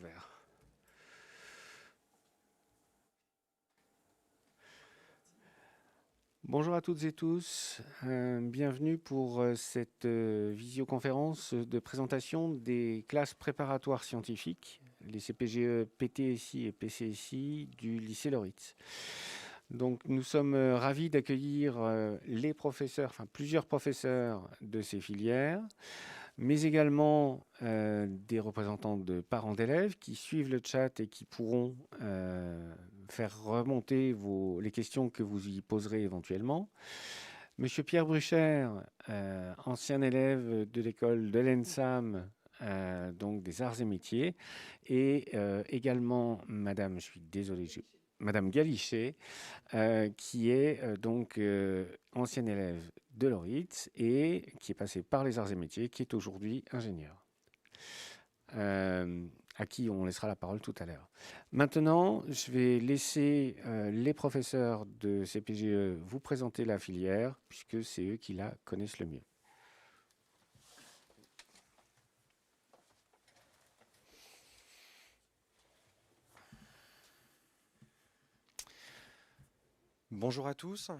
ouvert. Bonjour à toutes et tous, bienvenue pour cette visioconférence de présentation des classes préparatoires scientifiques, les CPGE PTSI et PCSI du lycée Loritz. Donc nous sommes ravis d'accueillir les professeurs, enfin plusieurs professeurs de ces filières, mais également des représentants de parents d'élèves qui suivent le chat et qui pourront faire remonter les questions que vous y poserez éventuellement. Monsieur Pierre Brucher, ancien élève de l'école de l'ENSAM, donc des arts et métiers, et également Madame, je suis désolé, Madame Galichet, qui est donc ancienne élève de Loritz et qui est passée par les arts et métiers, qui est aujourd'hui ingénieur, à qui on laissera la parole tout à l'heure. Maintenant, je vais laisser les professeurs de CPGE vous présenter la filière, puisque c'est eux qui la connaissent le mieux. Bonjour à tous.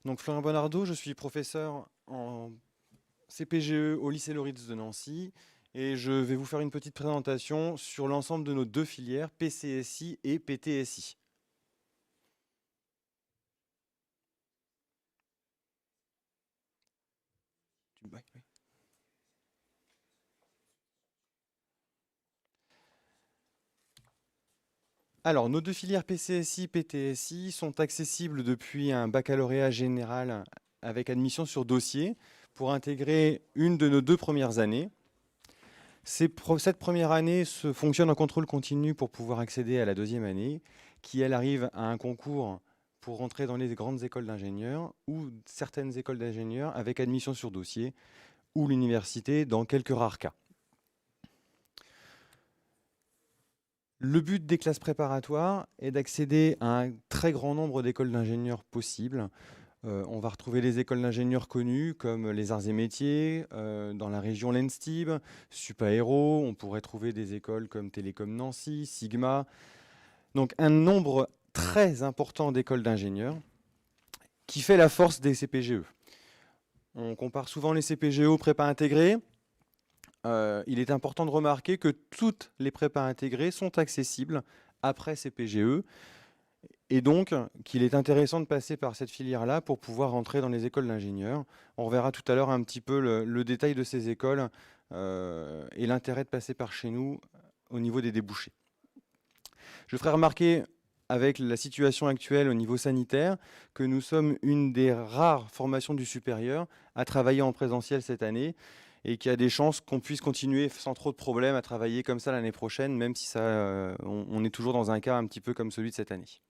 Donc Florent Bonardo, je suis professeur en CPGE au lycée Loritz de Nancy et je vais vous faire une petite présentation sur l'ensemble de nos deux filières, PCSI et PTSI. Alors, nos deux filières PCSI et PTSI sont accessibles depuis un baccalauréat général avec admission sur dossier pour intégrer une de nos deux premières années. Cette première année se fonctionne en contrôle continu pour pouvoir accéder à la deuxième année, qui elle arrive à un concours pour rentrer dans les grandes écoles d'ingénieurs ou certaines écoles d'ingénieurs avec admission sur dossier ou l'université dans quelques rares cas. Le but des classes préparatoires est d'accéder à un très grand nombre d'écoles d'ingénieurs possibles. On va retrouver les écoles d'ingénieurs connues comme les arts et métiers, dans la région Lenstiv, Supaéro, on pourrait trouver des écoles comme Télécom Nancy, Sigma. Donc un nombre très important d'écoles d'ingénieurs qui fait la force des CPGE. On compare souvent les CPGE aux prépas intégrés. Il est important de remarquer que toutes les prépas intégrées sont accessibles après CPGE. Et donc, qu'il est intéressant de passer par cette filière-là pour pouvoir rentrer dans les écoles d'ingénieurs. On reverra tout à l'heure un petit peu le détail de ces écoles et l'intérêt de passer par chez nous au niveau des débouchés. Je ferai remarquer, avec la situation actuelle au niveau sanitaire, que nous sommes une des rares formations du supérieur à travailler en présentiel cette année et qu'il y a des chances qu'on puisse continuer sans trop de problèmes à travailler comme ça l'année prochaine, même si on est toujours dans un cas un petit peu comme celui de cette année.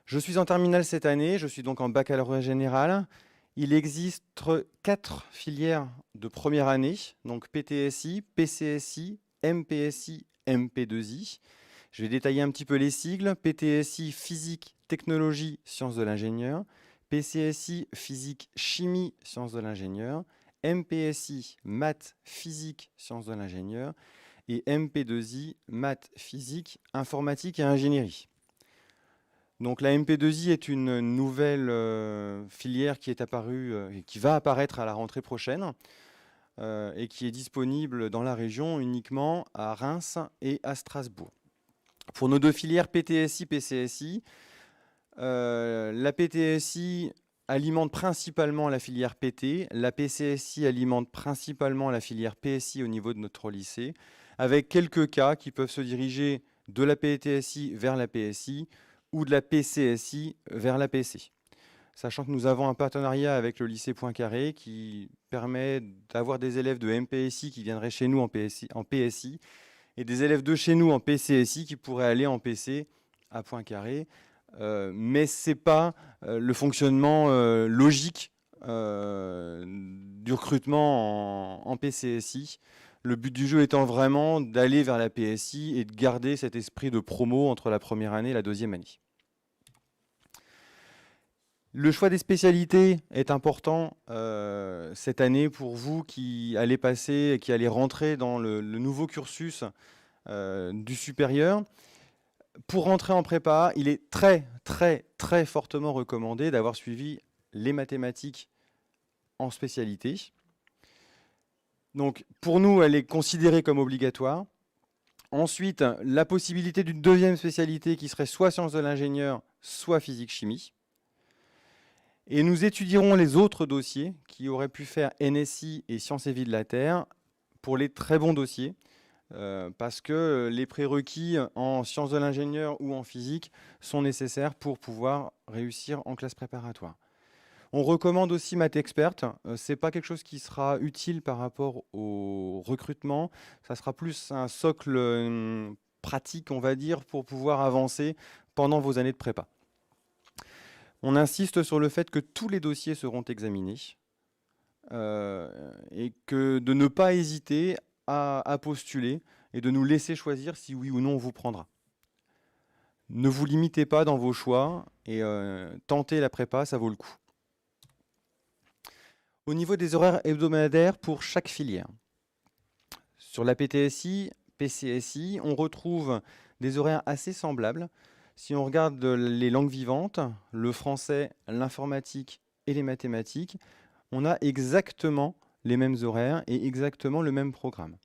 Je suis en terminale cette année, je suis donc en baccalauréat général. Il existe 4 filières de première année, donc PTSI, PCSI, MPSI, MP2I. Je vais détailler un petit peu les sigles. PTSI, physique, technologie, sciences de l'ingénieur. PCSI, physique, chimie, sciences de l'ingénieur. MPSI, maths, physique, sciences de l'ingénieur. Et MP2I, maths, physique, informatique et ingénierie. Donc la MP2I est une nouvelle filière qui est apparue et qui va apparaître à la rentrée prochaine et qui est disponible dans la région uniquement à Reims et à Strasbourg. Pour nos deux filières PTSI, PCSI, la PTSI alimente principalement la filière PT, la PCSI alimente principalement la filière PSI au niveau de notre lycée, avec quelques cas qui peuvent se diriger de la PTSI vers la PSI, ou de la PCSI vers la PC. Sachant que nous avons un partenariat avec le lycée Poincaré qui permet d'avoir des élèves de MPSI qui viendraient chez nous en PSI et des élèves de chez nous en PCSI qui pourraient aller en PC à Poincaré. Mais ce n'est pas le fonctionnement logique du recrutement en PCSI. Le but du jeu étant vraiment d'aller vers la PSI et de garder cet esprit de promo entre la première année et la deuxième année. Le choix des spécialités est important cette année pour vous qui allez passer, qui allez rentrer dans le nouveau cursus du supérieur. Pour rentrer en prépa, il est très, très, très fortement recommandé d'avoir suivi les mathématiques en spécialité. Donc, pour nous, elle est considérée comme obligatoire. Ensuite, la possibilité d'une deuxième spécialité qui serait soit sciences de l'ingénieur, soit physique-chimie. Et nous étudierons les autres dossiers qui auraient pu faire NSI et sciences et vie de la Terre pour les très bons dossiers, parce que les prérequis en sciences de l'ingénieur ou en physique sont nécessaires pour pouvoir réussir en classe préparatoire. On recommande aussi Math Expert. Ce n'est pas quelque chose qui sera utile par rapport au recrutement. Ça sera plus un socle pratique, on va dire, pour pouvoir avancer pendant vos années de prépa. On insiste sur le fait que tous les dossiers seront examinés et que de ne pas hésiter à postuler et de nous laisser choisir si oui ou non on vous prendra. Ne vous limitez pas dans vos choix et tentez la prépa, ça vaut le coup. Au niveau des horaires hebdomadaires pour chaque filière, sur la PTSI, PCSI, on retrouve des horaires assez semblables. Si on regarde les langues vivantes, le français, l'informatique et les mathématiques, on a exactement les mêmes horaires et exactement le même programme.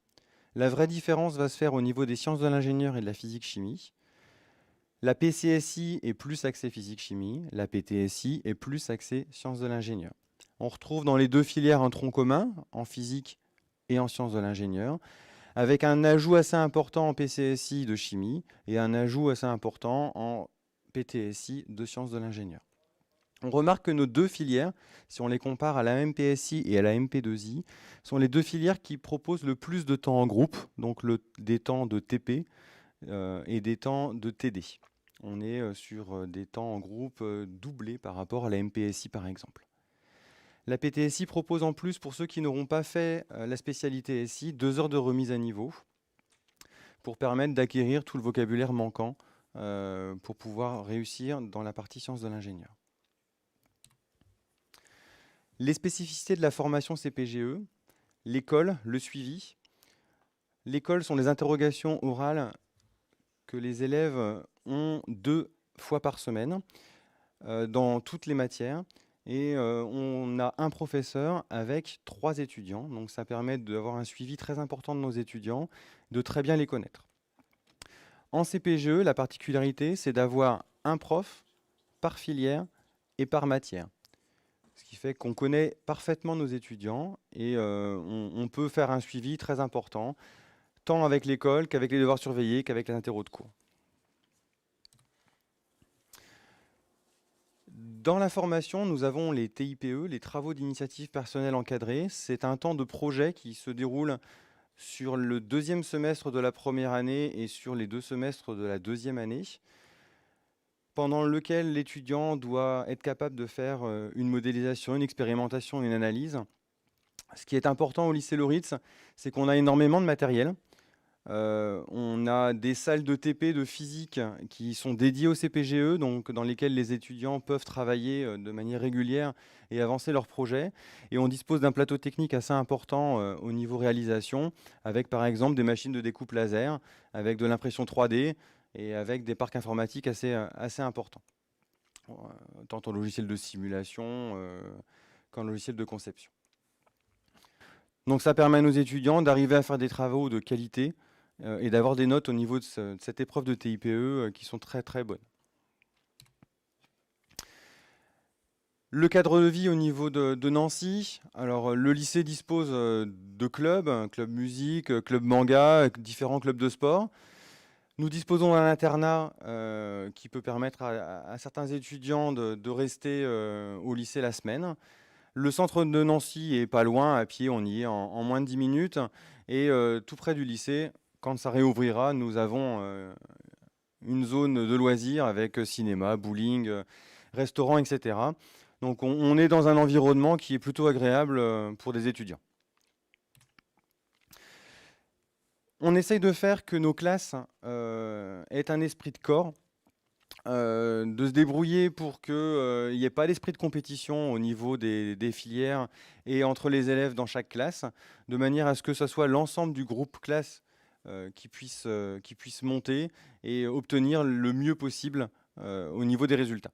La vraie différence va se faire au niveau des sciences de l'ingénieur et de la physique-chimie. La PCSI est plus axée physique-chimie, la PTSI est plus axée sciences de l'ingénieur. On retrouve dans les deux filières un tronc commun, en physique et en sciences de l'ingénieur, avec un ajout assez important en PCSI de chimie et un ajout assez important en PTSI de sciences de l'ingénieur. On remarque que nos deux filières, si on les compare à la MPSI et à la MP2I, sont les deux filières qui proposent le plus de temps en groupe, donc des temps de TP et des temps de TD. On est sur des temps en groupe doublés par rapport à la MPSI par exemple. La PTSI propose en plus, pour ceux qui n'auront pas fait la spécialité SI, 2 heures de remise à niveau pour permettre d'acquérir tout le vocabulaire manquant pour pouvoir réussir dans la partie sciences de l'ingénieur. Les spécificités de la formation CPGE, l'école, le suivi. L'école sont les interrogations orales que les élèves ont 2 fois par semaine dans toutes les matières. Et on a un professeur avec 3 étudiants. Donc ça permet d'avoir un suivi très important de nos étudiants, de très bien les connaître. En CPGE, la particularité, c'est d'avoir un prof par filière et par matière. Ce qui fait qu'on connaît parfaitement nos étudiants et on peut faire un suivi très important, tant avec l'école qu'avec les devoirs surveillés, qu'avec les interros de cours. Dans la formation, nous avons les TIPE, les travaux d'initiative personnelle encadrés. C'est un temps de projet qui se déroule sur le 2e semestre de la première année et sur les 2 semestres de la 2e année, pendant lequel l'étudiant doit être capable de faire une modélisation, une expérimentation, une analyse. Ce qui est important au lycée Loritz, c'est qu'on a énormément de matériel. On a des salles de TP de physique qui sont dédiées au CPGE, donc dans lesquelles les étudiants peuvent travailler de manière régulière et avancer leurs projets. Et on dispose d'un plateau technique assez important au niveau réalisation, avec par exemple des machines de découpe laser, avec de l'impression 3D et avec des parcs informatiques assez importants, tant en logiciel de simulation qu'en logiciel de conception. Donc ça permet à nos étudiants d'arriver à faire des travaux de qualité et d'avoir des notes au niveau de cette épreuve de TIPE qui sont très très bonnes. Le cadre de vie au niveau de Nancy, alors le lycée dispose de clubs, club musique, club manga, différents clubs de sport. Nous disposons d'un internat qui peut permettre à certains étudiants de rester au lycée la semaine. Le centre de Nancy est pas loin, à pied, on y est en moins de 10 minutes. Et tout près du lycée, quand ça réouvrira, nous avons une zone de loisirs avec cinéma, bowling, restaurant, etc. Donc on est dans un environnement qui est plutôt agréable pour des étudiants. On essaye de faire que nos classes aient un esprit de corps. de se débrouiller pour qu'il n'y ait pas d'esprit de compétition au niveau des filières et entre les élèves dans chaque classe, de manière à ce que ce soit l'ensemble du groupe classe qui puisse monter et obtenir le mieux possible au niveau des résultats.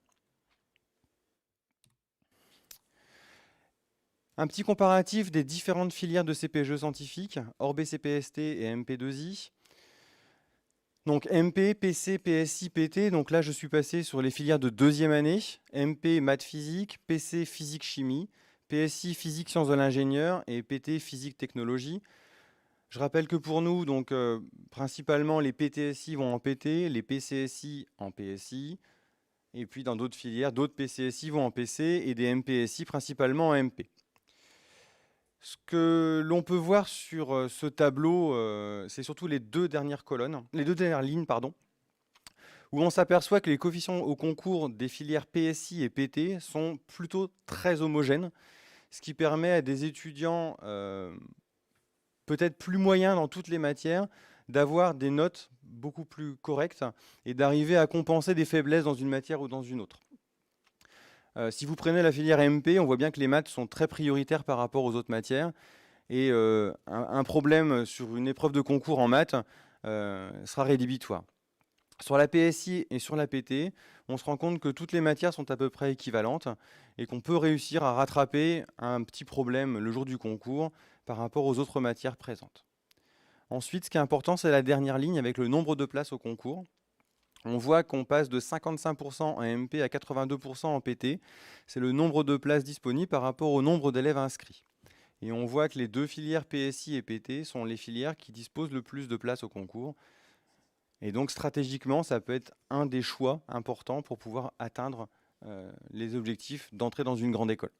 Un petit comparatif des différentes filières de CPGE scientifiques, hors BCPST et MP2I. Donc MP, PC, PSI, PT, donc là je suis passé sur les filières de deuxième année, MP maths physique, PC physique chimie, PSI physique sciences de l'ingénieur et PT physique technologie. Je rappelle que pour nous, donc principalement les PTSI vont en PT, les PCSI en PSI, et puis dans d'autres filières, d'autres PCSI vont en PC et des MPSI principalement en MP. Ce que l'on peut voir sur ce tableau, c'est surtout les deux dernières lignes, pardon, où on s'aperçoit que les coefficients au concours des filières PSI et PT sont plutôt très homogènes, ce qui permet à des étudiants peut-être plus moyens dans toutes les matières d'avoir des notes beaucoup plus correctes et d'arriver à compenser des faiblesses dans une matière ou dans une autre. Si vous prenez la filière MP, on voit bien que les maths sont très prioritaires par rapport aux autres matières. Et un problème sur une épreuve de concours en maths sera rédhibitoire. Sur la PSI et sur la PT, on se rend compte que toutes les matières sont à peu près équivalentes et qu'on peut réussir à rattraper un petit problème le jour du concours par rapport aux autres matières présentes. Ensuite, ce qui est important, c'est la dernière ligne avec le nombre de places au concours. On voit qu'on passe de 55% en MP à 82% en PT. C'est le nombre de places disponibles par rapport au nombre d'élèves inscrits. Et on voit que les deux filières PSI et PT sont les filières qui disposent le plus de places au concours. Et donc stratégiquement, ça peut être un des choix importants pour pouvoir atteindre les objectifs d'entrer dans une grande école.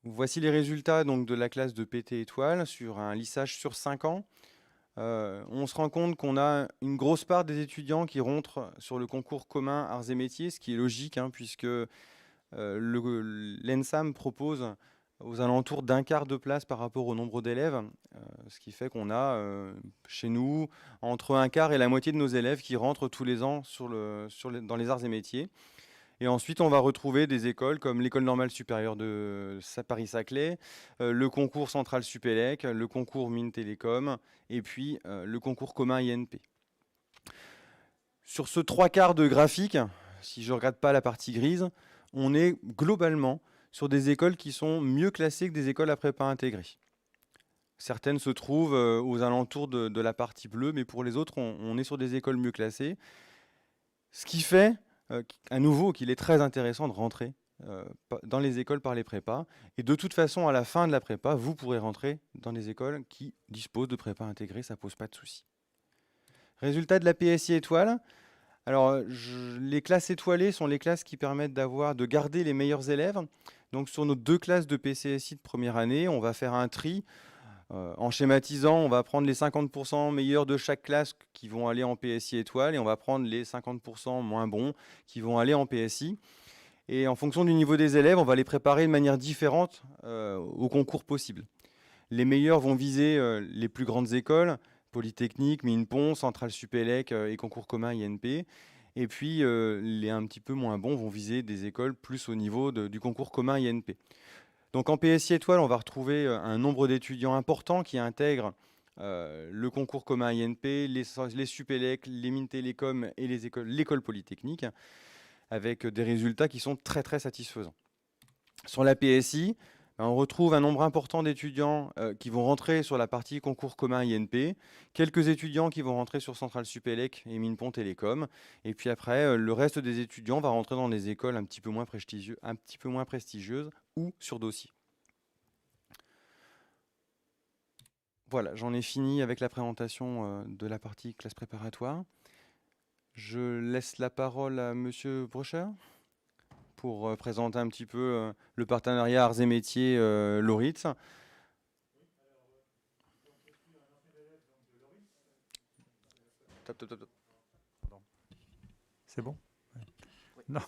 Voici les résultats donc, de la classe de PT étoile sur un lissage sur 5 ans. On se rend compte qu'on a une grosse part des étudiants qui rentrent sur le concours commun arts et métiers, ce qui est logique, puisque l'ENSAM propose aux alentours d'un quart de place par rapport au nombre d'élèves, ce qui fait qu'on a chez nous entre un quart et la moitié de nos élèves qui rentrent tous les ans dans les arts et métiers. Et ensuite, on va retrouver des écoles comme l'École normale supérieure de Paris-Saclay, le concours central Supélec, le concours Mines Télécom, et puis le concours commun INP. Sur ce trois quarts de graphique, si je ne regarde pas la partie grise, on est globalement sur des écoles qui sont mieux classées que des écoles à prépa intégrée. Certaines se trouvent aux alentours de la partie bleue, mais pour les autres, on est sur des écoles mieux classées. Ce qui fait, à nouveau, qu'il est très intéressant de rentrer dans les écoles par les prépas. Et de toute façon, à la fin de la prépa, vous pourrez rentrer dans des écoles qui disposent de prépa intégrée, ça ne pose pas de souci. Résultat de la PSI étoile. Alors, les classes étoilées sont les classes qui permettent de garder les meilleurs élèves. Donc, sur nos deux classes de PCSI de première année, on va faire un tri. En schématisant, on va prendre les 50% meilleurs de chaque classe qui vont aller en PSI étoile et on va prendre les 50% moins bons qui vont aller en PSI. Et en fonction du niveau des élèves, on va les préparer de manière différente au concours possible. Les meilleurs vont viser les plus grandes écoles, Polytechnique, Minpon, Centrale Supélec et concours commun INP. Et puis les un petit peu moins bons vont viser des écoles plus au niveau du concours commun INP. Donc en PSI étoile, on va retrouver un nombre d'étudiants importants qui intègrent le concours commun INP, les Supélec, les Mines Télécom et l'école Polytechnique, avec des résultats qui sont très très satisfaisants. Sur la PSI, on retrouve un nombre important d'étudiants qui vont rentrer sur la partie concours commun INP, quelques étudiants qui vont rentrer sur Centrale Supélec et Minpon Télécom, et puis après, le reste des étudiants va rentrer dans des écoles un petit peu moins prestigieuses ou sur dossier. Voilà, j'en ai fini avec la présentation de la partie classe préparatoire. Je laisse la parole à Monsieur Brocher pour présenter un petit peu le partenariat Arts et Métiers Loritz. C'est bon? Non.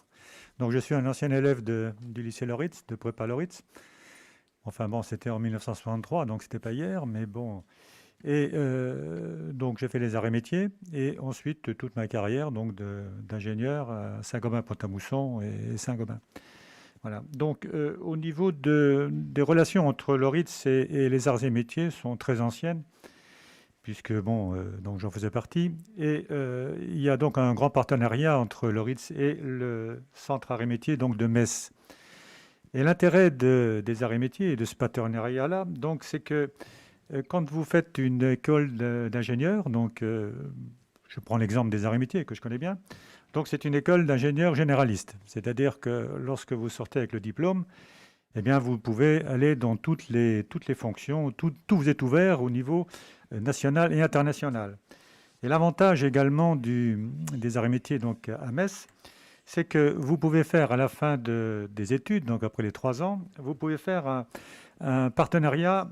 Donc je suis un ancien élève du lycée Loritz, de prépa Loritz. Enfin bon, c'était en 1963, donc c'était pas hier, mais bon, Et donc, j'ai fait les arts et métiers et ensuite toute ma carrière donc d'ingénieur à Saint-Gobain-Pont-à-Mousson et Saint-Gobain. Voilà. Donc, au niveau des relations entre l'ORITS et les arts et métiers sont très anciennes, puisque bon, donc j'en faisais partie. Et il y a donc un grand partenariat entre l'ORITS et le Centre Arts et Métiers donc de Metz. Et l'intérêt des arts et métiers et de ce partenariat-là, donc, c'est que quand vous faites une école d'ingénieur, donc je prends l'exemple des arts et métiers que je connais bien, donc c'est une école d'ingénieurs généralistes. C'est-à-dire que lorsque vous sortez avec le diplôme, eh bien, vous pouvez aller dans toutes les fonctions, tout vous est ouvert au niveau national et international. Et l'avantage également des arts et métiers donc, à Metz, c'est que vous pouvez faire à la fin des études, donc après les 3 ans, vous pouvez faire un partenariat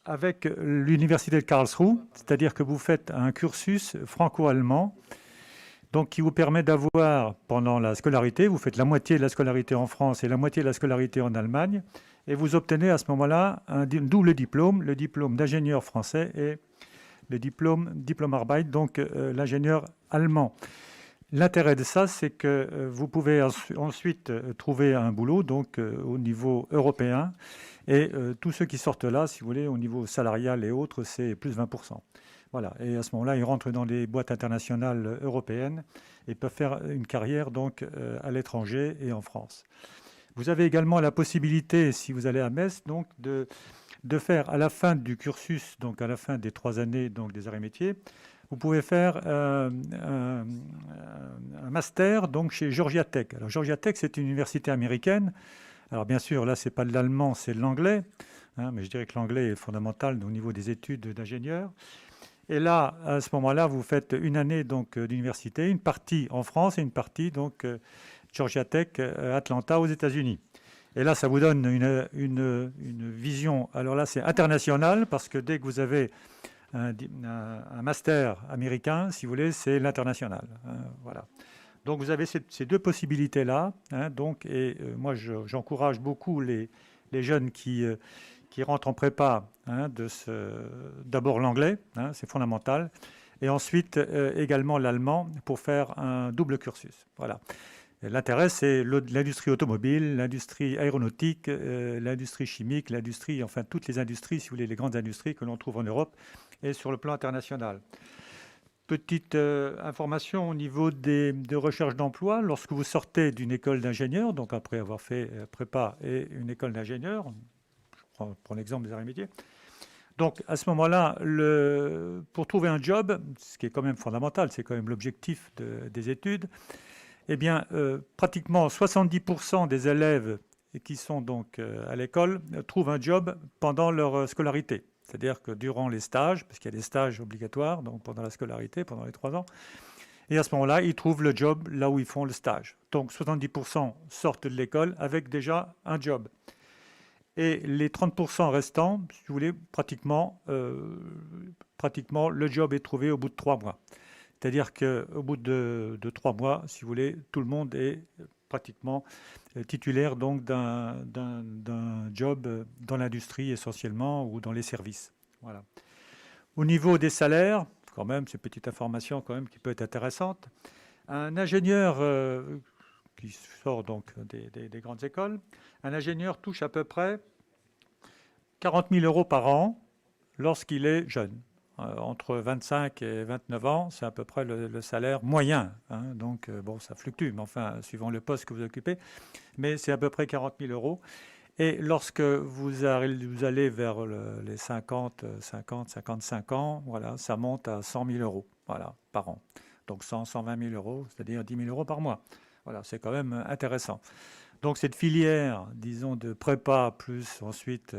avec l'université de Karlsruhe, c'est-à-dire que vous faites un cursus franco-allemand, donc qui vous permet d'avoir pendant la scolarité, vous faites la moitié de la scolarité en France et la moitié de la scolarité en Allemagne, et vous obtenez à ce moment-là un double diplôme, le diplôme d'ingénieur français et le diplôme Arbeit, donc l'ingénieur allemand. L'intérêt de ça, c'est que vous pouvez ensuite trouver un boulot donc au niveau européen et tous ceux qui sortent là, si vous voulez, au niveau salarial et autres, c'est plus 20%. Voilà. Et à ce moment-là, ils rentrent dans des boîtes internationales européennes et peuvent faire une carrière donc à l'étranger et en France. Vous avez également la possibilité, si vous allez à Metz, donc de faire à la fin du cursus, donc à la fin des 3 années donc des arts et métiers, vous pouvez faire un master donc chez Georgia Tech. Alors Georgia Tech, c'est une université américaine. Alors bien sûr, là, c'est pas de l'allemand, c'est de l'anglais, hein, mais je dirais que l'anglais est fondamental au niveau des études d'ingénieur. Et là, à ce moment-là, vous faites une année donc d'université, une partie en France et une partie donc Georgia Tech, Atlanta aux États-Unis. Et là, ça vous donne une vision. Alors là, c'est international parce que dès que vous avez un master américain, si vous voulez, c'est l'international. Hein, voilà. Donc vous avez ces 2 possibilités-là. Hein, donc, et moi, j'encourage beaucoup les jeunes qui rentrent en prépa, hein, d'abord l'anglais, hein, c'est fondamental, et ensuite également l'allemand pour faire un double cursus. Voilà. L'intérêt, c'est l'industrie automobile, l'industrie aéronautique, l'industrie chimique, l'industrie, enfin toutes les industries, si vous voulez, les grandes industries que l'on trouve en Europe et sur le plan international. Petite information au niveau de recherche d'emploi. Lorsque vous sortez d'une école d'ingénieur, donc après avoir fait prépa et une école d'ingénieur, je prends l'exemple des arts et métiers, donc à ce moment-là, pour trouver un job, ce qui est quand même fondamental, c'est quand même l'objectif des études, eh bien, pratiquement 70% des élèves qui sont donc à l'école trouvent un job pendant leur scolarité. C'est-à-dire que durant les stages, parce qu'il y a des stages obligatoires donc pendant la scolarité, pendant les 3 ans, et à ce moment-là, ils trouvent le job là où ils font le stage. Donc 70% sortent de l'école avec déjà un job. Et les 30% restants, si vous voulez, pratiquement, le job est trouvé au bout de 3 mois. C'est-à-dire qu'au bout de 3 mois, si vous voulez, tout le monde est pratiquement titulaire donc d'un job dans l'industrie essentiellement ou dans les services. Voilà. Au niveau des salaires, quand même, c'est une petite information quand même qui peut être intéressante. Un ingénieur qui sort donc des grandes écoles, un ingénieur touche à peu près 40 000 euros par an lorsqu'il est jeune. Entre 25 et 29 ans, c'est à peu près le salaire moyen. Hein. Donc, bon, ça fluctue, mais enfin, suivant le poste que vous occupez, mais c'est à peu près 40 000 euros. Et lorsque vous allez vers les 50, 55 ans, voilà, ça monte à 100 000 euros voilà, par an. Donc 100, 120 000 euros, c'est-à-dire 10 000 euros par mois. Voilà, c'est quand même intéressant. Donc cette filière, disons, de prépa plus ensuite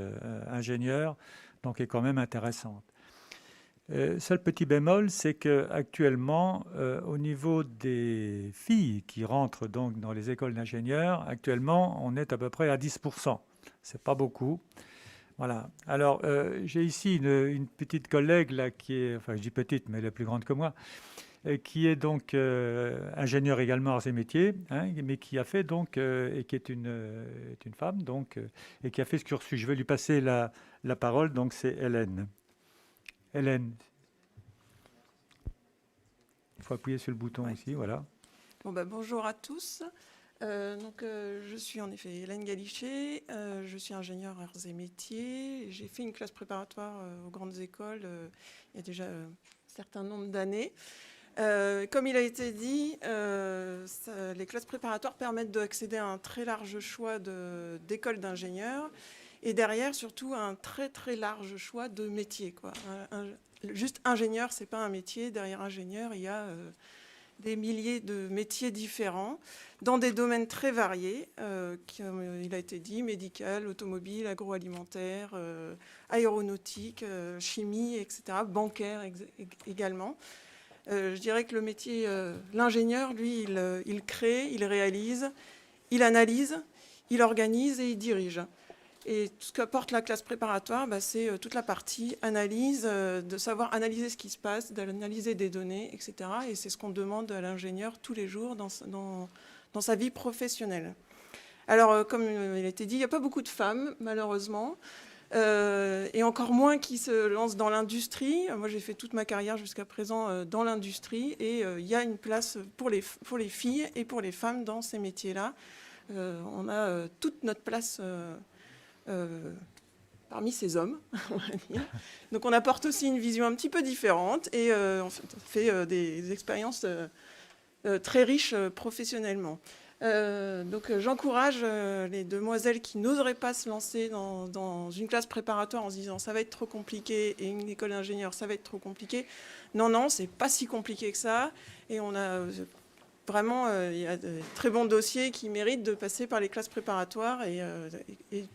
ingénieur, donc est quand même intéressante. Seul petit bémol, c'est qu'actuellement, au niveau des filles qui rentrent donc dans les écoles d'ingénieurs, actuellement, on est à peu près à 10%. C'est pas beaucoup. Voilà. Alors, j'ai ici une petite collègue là qui est, enfin, je dis petite, mais elle est plus grande que moi, qui est donc ingénieure également arts et métiers, hein, mais qui a fait donc, et qui est une femme, donc, et qui a fait ce cursus. Je vais lui passer la parole, donc c'est Hélène. Hélène. Il faut appuyer sur le bouton aussi, voilà. Bon, bonjour à tous. Je suis en effet Hélène Galichet, je suis ingénieure arts et métiers. J'ai fait une classe préparatoire aux grandes écoles il y a déjà un certain nombre d'années. Comme il a été dit, les classes préparatoires permettent d'accéder à un très large choix d'écoles d'ingénieurs et derrière surtout un très très large choix de métiers, quoi. Juste ingénieur, c'est pas un métier. Derrière ingénieur, il y a des milliers de métiers différents dans des domaines très variés, comme il a été dit, médical, automobile, agroalimentaire, aéronautique, chimie, etc., bancaire également. Je dirais que le métier, l'ingénieur, lui, il crée, il réalise, il analyse, il organise et il dirige. Et ce qu'apporte la classe préparatoire, c'est toute la partie analyse, de savoir analyser ce qui se passe, d'analyser des données, etc. Et c'est ce qu'on demande à l'ingénieur tous les jours dans sa vie professionnelle. Alors, comme il a été dit, il n'y a pas beaucoup de femmes, malheureusement, et encore moins qui se lancent dans l'industrie. Moi, j'ai fait toute ma carrière jusqu'à présent dans l'industrie, et il y a une place pour les filles et pour les femmes dans ces métiers-là. On a toute notre place parmi ces hommes, on va dire. Donc on apporte aussi une vision un petit peu différente et on fait des expériences très riches professionnellement. Donc j'encourage les demoiselles qui n'oseraient pas se lancer dans une classe préparatoire en se disant ça va être trop compliqué et une école d'ingénieur ça va être trop compliqué. Non, c'est pas si compliqué que ça et on a... Vraiment, il y a de très bons dossiers qui méritent de passer par les classes préparatoires et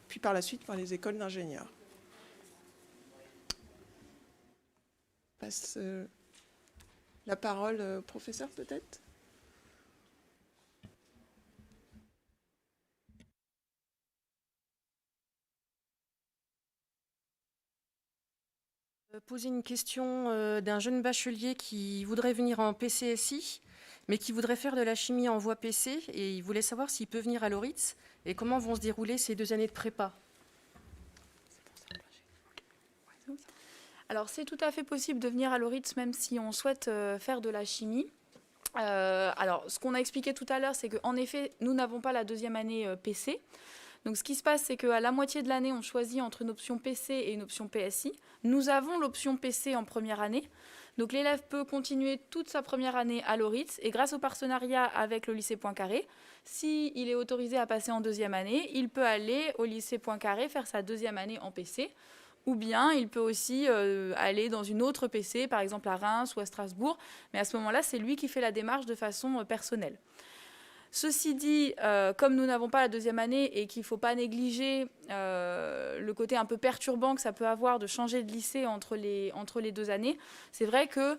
puis par la suite par les écoles d'ingénieurs. Je passe la parole au professeur peut-être. Poser une question d'un jeune bachelier qui voudrait venir en PCSI, mais qui voudrait faire de la chimie en voie PC, et il voulait savoir s'il peut venir à Loritz, et comment vont se dérouler ces 2 années de prépa. Alors, c'est tout à fait possible de venir à Loritz, même si on souhaite faire de la chimie. Alors, ce qu'on a expliqué tout à l'heure, c'est qu'en effet, nous n'avons pas la 2e année PC. Donc, ce qui se passe, c'est qu'à la moitié de l'année, on choisit entre une option PC et une option PSI. Nous avons l'option PC en première année. Donc l'élève peut continuer toute sa première année à Loritz et grâce au partenariat avec le lycée Poincaré, s'il est autorisé à passer en 2e année, il peut aller au lycée Poincaré faire sa 2e année en PC ou bien il peut aussi aller dans une autre PC, par exemple à Reims ou à Strasbourg, mais à ce moment-là, c'est lui qui fait la démarche de façon personnelle. Ceci dit, comme nous n'avons pas la 2e année et qu'il ne faut pas négliger le côté un peu perturbant que ça peut avoir de changer de lycée entre les 2 années, c'est vrai que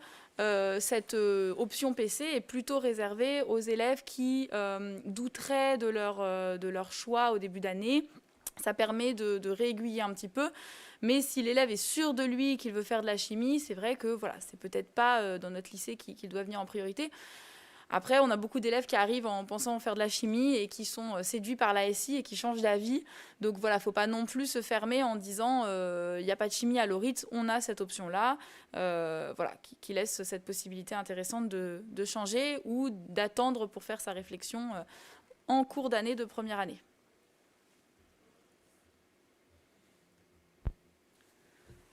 cette option PC est plutôt réservée aux élèves qui douteraient de leur choix au début d'année. Ça permet de réaiguiller un petit peu. Mais si l'élève est sûr de lui qu'il veut faire de la chimie, c'est vrai que voilà, c'est peut-être pas dans notre lycée qu'il doit venir en priorité. Après, on a beaucoup d'élèves qui arrivent en pensant faire de la chimie et qui sont séduits par la SI et qui changent d'avis. Donc voilà, il ne faut pas non plus se fermer en disant il n'y a pas de chimie à Loritz, on a cette option-là, voilà, qui laisse cette possibilité intéressante de changer ou d'attendre pour faire sa réflexion en cours d'année de première année.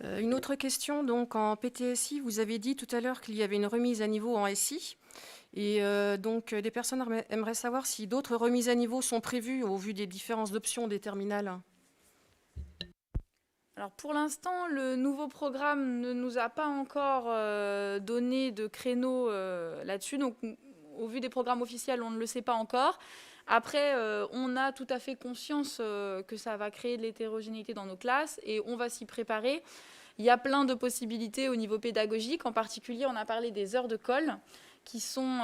Une autre question, donc en PTSI, vous avez dit tout à l'heure qu'il y avait une remise à niveau en SI. Et donc, des personnes aimeraient savoir si d'autres remises à niveau sont prévues au vu des différences d'options des terminales. Alors pour l'instant, le nouveau programme ne nous a pas encore donné de créneau là-dessus. Donc au vu des programmes officiels, on ne le sait pas encore. Après, on a tout à fait conscience que ça va créer de l'hétérogénéité dans nos classes et on va s'y préparer. Il y a plein de possibilités au niveau pédagogique. En particulier, on a parlé des heures de colle, qui sont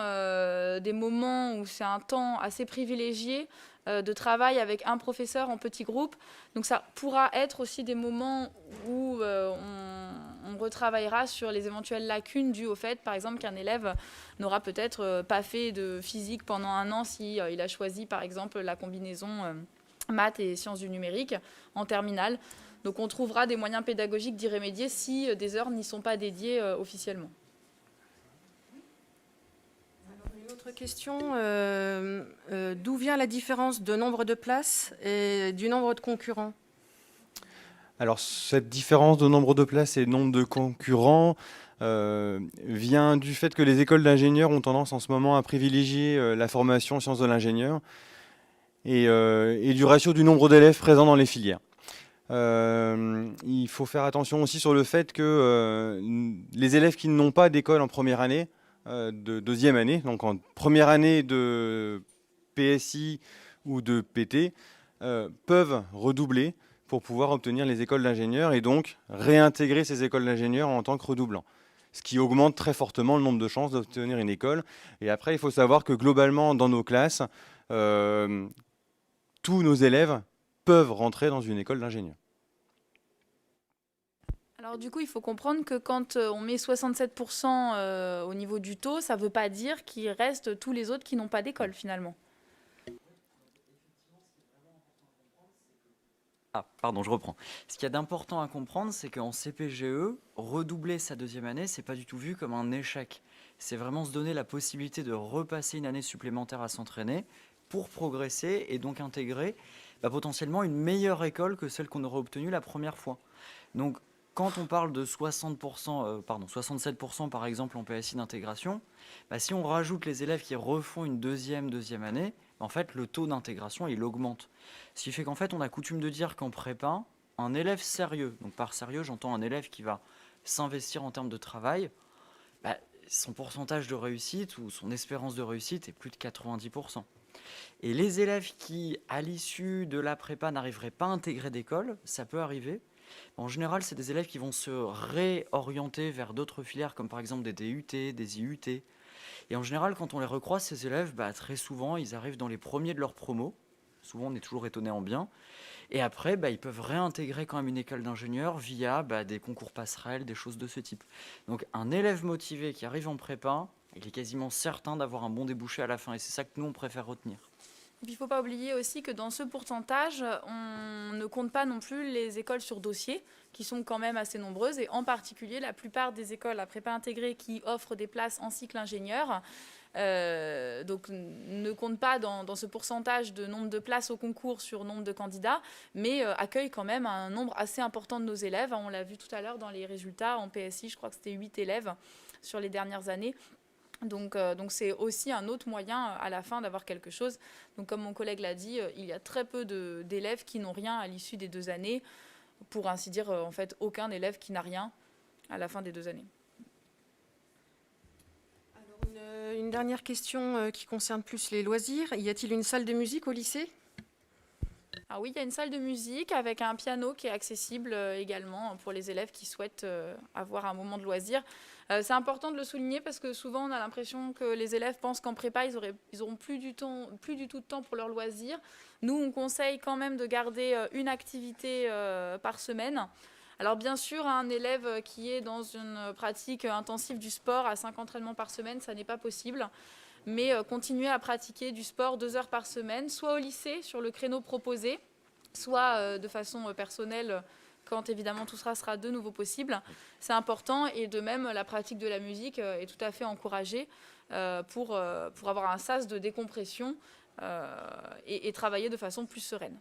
des moments où c'est un temps assez privilégié de travail avec un professeur en petit groupe. Donc ça pourra être aussi des moments où on retravaillera sur les éventuelles lacunes dues au fait, par exemple, qu'un élève n'aura peut-être pas fait de physique pendant 1 an si il a choisi, par exemple, la combinaison maths et sciences du numérique en terminale. Donc on trouvera des moyens pédagogiques d'y remédier si des heures n'y sont pas dédiées officiellement. Une autre question, d'où vient la différence de nombre de places et du nombre de concurrents? Alors, cette différence de nombre de places et nombre de concurrents vient du fait que les écoles d'ingénieurs ont tendance en ce moment à privilégier la formation en sciences de l'ingénieur et du ratio du nombre d'élèves présents dans les filières. Il faut faire attention aussi sur le fait que les élèves qui n'ont pas d'école en première année, de deuxième année, donc en première année de PSI ou de PT, peuvent redoubler pour pouvoir obtenir les écoles d'ingénieurs et donc réintégrer ces écoles d'ingénieurs en tant que redoublants. Ce qui augmente très fortement le nombre de chances d'obtenir une école. Et après, il faut savoir que globalement, dans nos classes, tous nos élèves peuvent rentrer dans une école d'ingénieur. Alors du coup, il faut comprendre que quand on met 67% au niveau du taux, ça ne veut pas dire qu'il reste tous les autres qui n'ont pas d'école finalement. Ah, pardon, je reprends. Ce qu'il y a d'important à comprendre, c'est qu'en CPGE, redoubler sa deuxième année, c'est pas du tout vu comme un échec. C'est vraiment se donner la possibilité de repasser une année supplémentaire à s'entraîner pour progresser et donc intégrer potentiellement une meilleure école que celle qu'on aurait obtenue la première fois. Donc, quand on parle de 67% par exemple en PSI d'intégration, si on rajoute les élèves qui refont une deuxième année, en fait, le taux d'intégration, il augmente. Ce qui fait qu'en fait, on a coutume de dire qu'en prépa, un élève sérieux, donc par sérieux, j'entends un élève qui va s'investir en termes de travail, son pourcentage de réussite ou son espérance de réussite est plus de 90%. Et les élèves qui, à l'issue de la prépa, n'arriveraient pas à intégrer d'école, ça peut arriver. En général, c'est des élèves qui vont se réorienter vers d'autres filières, comme par exemple des DUT, des IUT. Et en général, quand on les recroise, ces élèves, très souvent, ils arrivent dans les premiers de leur promo. Souvent, on est toujours étonné en bien. Et après, ils peuvent réintégrer quand même une école d'ingénieur via des concours passerelles, des choses de ce type. Donc, un élève motivé qui arrive en prépa, il est quasiment certain d'avoir un bon débouché à la fin. Et c'est ça que nous, on préfère retenir. Il ne faut pas oublier aussi que dans ce pourcentage, on ne compte pas non plus les écoles sur dossier, qui sont quand même assez nombreuses, et en particulier la plupart des écoles à prépa intégrée qui offrent des places en cycle ingénieur, donc ne comptent pas dans ce pourcentage de nombre de places au concours sur nombre de candidats, mais accueillent quand même un nombre assez important de nos élèves. On l'a vu tout à l'heure dans les résultats en PSI, je crois que c'était 8 élèves sur les dernières années. Donc c'est aussi un autre moyen à la fin d'avoir quelque chose. Donc comme mon collègue l'a dit, il y a très peu d'élèves qui n'ont rien à l'issue des 2 années. Pour ainsi dire, en fait, aucun élève qui n'a rien à la fin des 2 années. Alors une dernière question qui concerne plus les loisirs. Y a-t-il une salle de musique au lycée? Ah oui, il y a une salle de musique avec un piano qui est accessible également pour les élèves qui souhaitent avoir un moment de loisir. C'est important de le souligner parce que souvent on a l'impression que les élèves pensent qu'en prépa ils auront plus du tout de temps pour leurs loisirs. Nous on conseille quand même de garder une activité par semaine. Alors bien sûr, un élève qui est dans une pratique intensive du sport à 5 entraînements par semaine, ça n'est pas possible. Mais continuer à pratiquer du sport 2 heures par semaine, soit au lycée sur le créneau proposé, soit de façon personnelle quand évidemment tout ça sera de nouveau possible. C'est important et de même la pratique de la musique est tout à fait encouragée pour avoir un sas de décompression et travailler de façon plus sereine.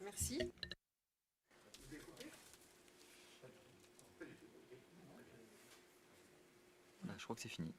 Merci. Je crois que c'est fini.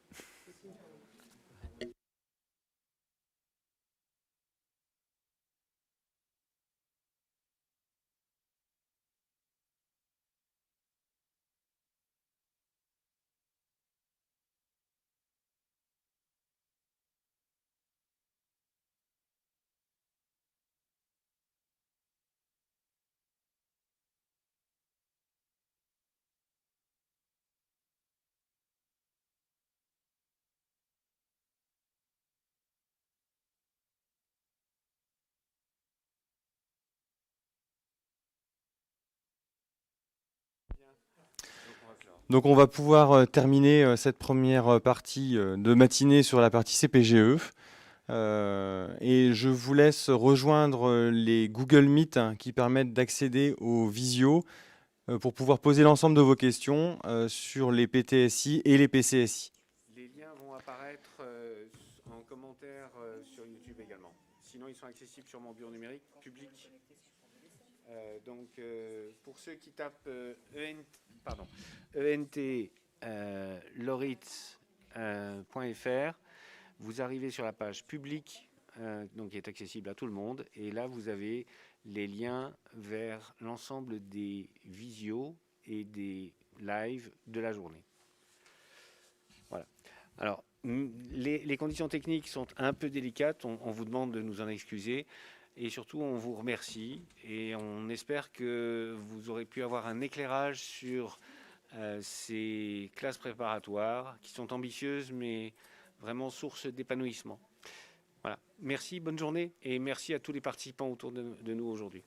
Donc on va pouvoir terminer cette première partie de matinée sur la partie CPGE. Et je vous laisse rejoindre les Google Meet qui permettent d'accéder aux visios pour pouvoir poser l'ensemble de vos questions sur les PTSI et les PCSI. Les liens vont apparaître en commentaire sur YouTube également. Sinon, ils sont accessibles sur mon bureau numérique public. Donc, pour ceux qui tapent ent.loritz.fr, vous arrivez sur la page publique, donc qui est accessible à tout le monde. Et là, vous avez les liens vers l'ensemble des visios et des lives de la journée. Voilà. Alors, les conditions techniques sont un peu délicates. On vous demande de nous en excuser. Et surtout, on vous remercie. Et on espère que vous aurez pu avoir un éclairage sur ces classes préparatoires qui sont ambitieuses, mais vraiment source d'épanouissement. Voilà. Merci, bonne journée. Et merci à tous les participants autour de nous aujourd'hui.